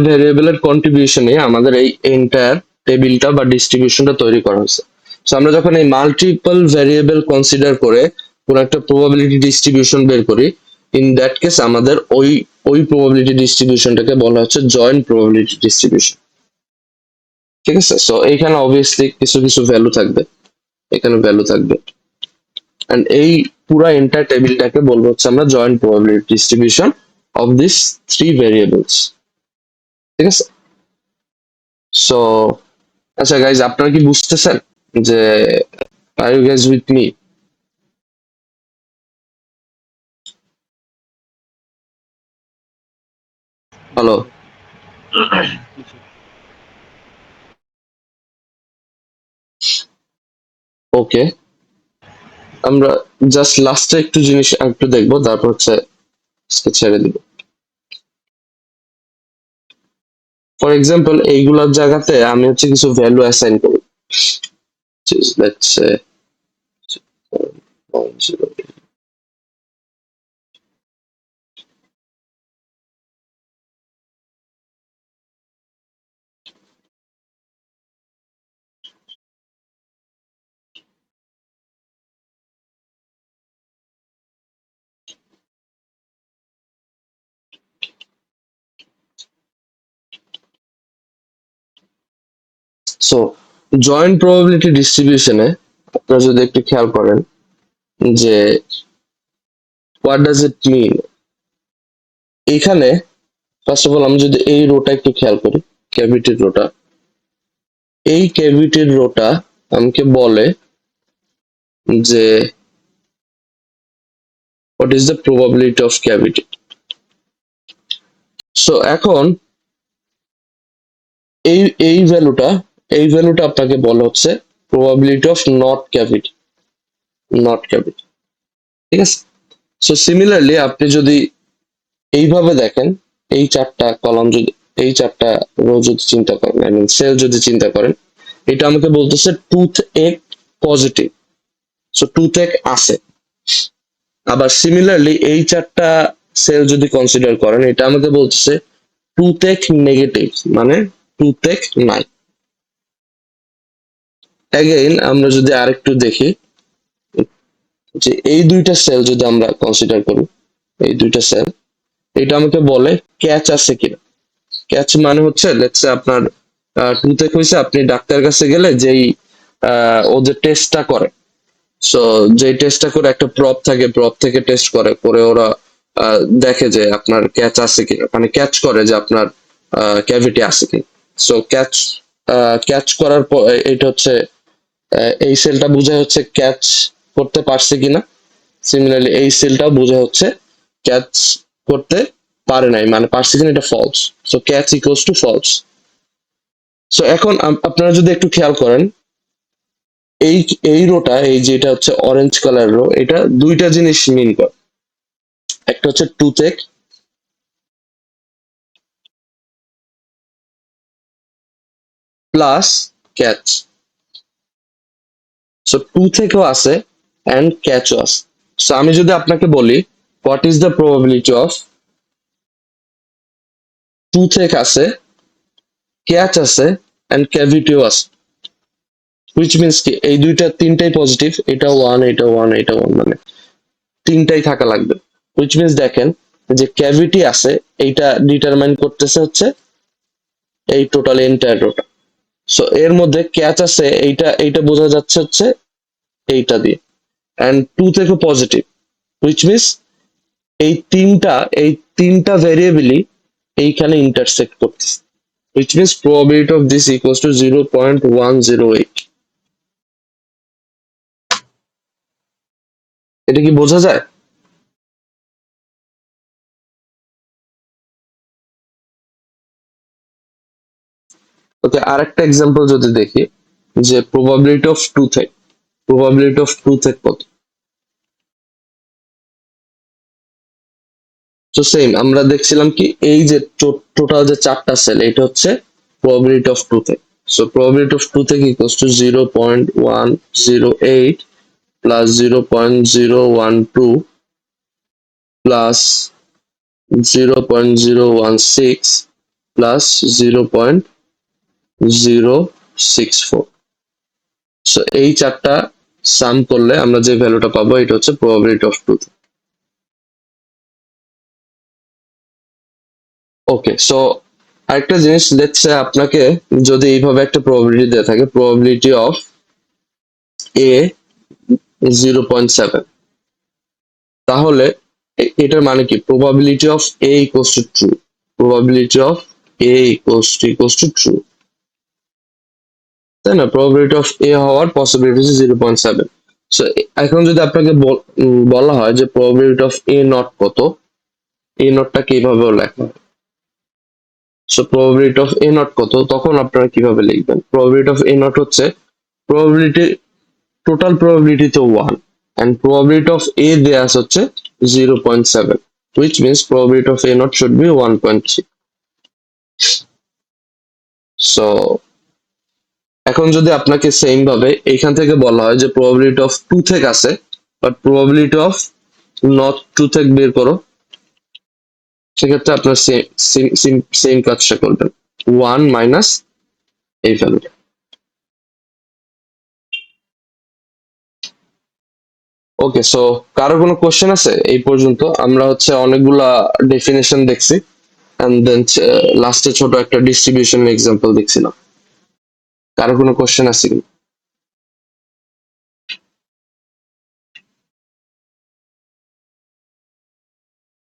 ভেরিয়েবলের কন্ট্রিবিউশনে আমাদের এই এন্টায়ার টেবিলটা বা ডিস্ট্রিবিউশনটা তৈরি করা হয়েছে। সো আমরা যখন এই মাল্টিপল ভেরিয়েবল কনসিডার করে কোন একটা প্রবাবিলিটি ডিস্ট্রিবিউশন বের করি, ইন দ্যাট কেস আমাদের ওই প্রবাবিলিটি ডিস্ট্রিবিউশনটাকে বলা হচ্ছে জয়েন্ট প্রবাবিলিটি ডিস্ট্রিবিউশন। ঠিক আছে, সো এইখানে অবভিয়াসলি কিছু কিছু ভ্যালু থাকবে, এখানে ভ্যালু থাকবে, এন্ড এই পুরো এন্টায়ার টেবিলটাকে বলবো হচ্ছে আমরা joint probability distribution of this three variables. ঠিক আছে, সো আচ্ছা গাইজ, আপনারা কি বুঝতেছেন যে are you guys with me? Hello, okay, আমরা জাস্ট লাস্টে একটু জিনিস একটু দেখবো, তারপর হচ্ছে আজকে ছেড়ে দিব। ফর এক্সাম্পল এইগুলোর জায়গাতে আমি হচ্ছে কিছু ভ্যালু অ্যাসাইন করি। Let's say so joint probability ডিস্ট্রিবিউশনে আপনারা যদি একটু খেয়াল করেন যে হোয়াট ডাজ ইট মিন, এইখানে ফার্স্ট অফ অল আমি যদি এই রোটা একটু খেয়াল করি, ক্যাভিটির রোটা, এই ক্যাভিটির রোটা আমাকে বলে যে what is the probability of cavity. So এখন এই এই ভ্যালুটা আপনাকে বলা হচ্ছে প্রবাবিলিটি অফ নট ক্যাভিটি। ঠিক আছে, সো সিমিলারলি আপনি যদি এইভাবে দেখেন, এই চারটা কলাম যদি, এই চারটা রো যদি চিন্তা করেন, আই মিন সেল যদি চিন্তা করেন, এটা আমাকে বলতেছে টুথ এক পজিটিভ, সো টুথ এক আছে। আবার সিমিলারলি এই চারটা সেল যদি কনসিডার করেন, এটা আমাকে বলতেছে টুথ এক নেগেটিভ, মানে টুথ এক নাই। অ্যাগেইন আমরা যদি আরেকটু দেখি যে এই দুইটা সেল যদি আমরা কনসিডার করি, এই দুইটা সেল, এটা আমাকে বলে ক্যাচ আছে কিনা। ক্যাচ মানে হচ্ছে লেটস সে আপনার টুথেক হয়েছে, আপনি ডাক্তারের কাছে গেলে যেই ও যে টেস্টটা করে, সো যেই টেস্টটা করে একটা প্রপ থাকে, প্রপ থেকে টেস্ট করে, করে ওরা দেখে যে আপনার ক্যাচ আছে কিনা, মানে ক্যাচ করে যে আপনার ক্যাভিটি আছে কিনা। সো ক্যাচ করার পর এটা হচ্ছে এই সেলটা বোঝায় হচ্ছে ক্যাচ করতে পারছে কিনা। সিমিলারলি এই সেলটাও বোঝা হচ্ছে ক্যাচ করতে পারে নাই, মানে পারছে কিনা, এটা false. So catch equals to false. So এখন আপনারা যদি একটু খেয়াল করেন, এই এই রোটা, এই যেটা হচ্ছে অরেঞ্জ কালার রো, এটা দুইটা জিনিস মিন করে। একটা হচ্ছে টুথেক প্লাস ক্যাচ। সো টুথেকও আছে অ্যান্ড ক্যাচও আছে। সো আমি যদি আপনাকে বলি what is the probability of টুথেক আছে, ক্যাচ আছে অ্যান্ড ক্যাভিটিও আছে, হুইচ মিনস কি এই দুইটা তিনটাই পজিটিভ, এটা ওয়ান, এটা ওয়ান, এটা ওয়ান, মানে তিনটাই থাকা লাগবে। হুইচ মিনস দেখেন যে ক্যাভিটি আছে, এইটা ডিটারমাইন করতেছে হচ্ছে এই টোটাল এন্টায়ার রোটা। সো এর মধ্যে ক্যাচ আছে, এইটা এইটা বোঝা যাচ্ছে হচ্ছে এইটা দিয়ে, অ্যান্ড টু থেকে পজিটিভ, হুইচ মিনস এই তিনটা ভেরিয়েবলই এইখানে ইন্টারসেক্ট করতেছে, which means probability of this equals to 0.108। এটা কি বোঝা যায়? ওকে, আরেকটা এক্সাম্পল যদি দেখি যে প্রবাবিলিটি অফ টুথেক কত। তো সেম আমরা দেখছিলাম কি এই যে টোটাল যে চারটা সেল, এটা হচ্ছে probability of টুথেক। So probability of টুথেক equals to 0.108 plus 0.012 plus 0.016 plus 0.064। So এই চারটা সাম করলে আমরা যে ভ্যালুটা পাবো এটা হচ্ছে probability of truth. Okay, so আরেকটা জিনিস, লেটস সে আপনাকে যদি এইভাবে একটা প্রবাবিলিটি দেওয়া থাকে, প্রবাবিলিটি অফ এ 0.7, তাহলে এটার মানে কি? Probability of A equals to true, probability of A equals to true, তাই না? প্রবাবিলিটি অফ এ হওয়ার পসিবিলিটি হচ্ছে 0.7। সো এখন যদি আপনাকে বলা হয় যে প্রবাবিলিটি অফ এ নট কত, এ নটটা কিভাবে লেখা হয়? So probability of A not কত, তখন আপনারা কিভাবে লিখবেন? প্রবাবিলিটি অফ এ নট হচ্ছে প্রবাবিলিটি, টোটাল প্রবাবিলিটি তো 1 and probability of a দেয়া আছে হচ্ছে 0.7, which means probability of a not should be 1.3. so এখন যদি আপনাকে সেম ভাবে এখান থেকে বলা হয় যে probability of toothache আছে but probability of not toothache বের করো, সেক্ষেত্রে আপনার সেম কাজটা করবেন, 1 মাইনাস এই ভ্যালুটা। ওকে, সো কারো কোনো কোশ্চেন আছে? এই পর্যন্ত আমরা হচ্ছে অনেকগুলা ডেফিনেশন দেখছি and then লাস্টে ছোট একটা ডিস্ট্রিবিউশন এক্সাম্পল দেখছিলাম। কারো কোনো কোশ্চেন আছে কি?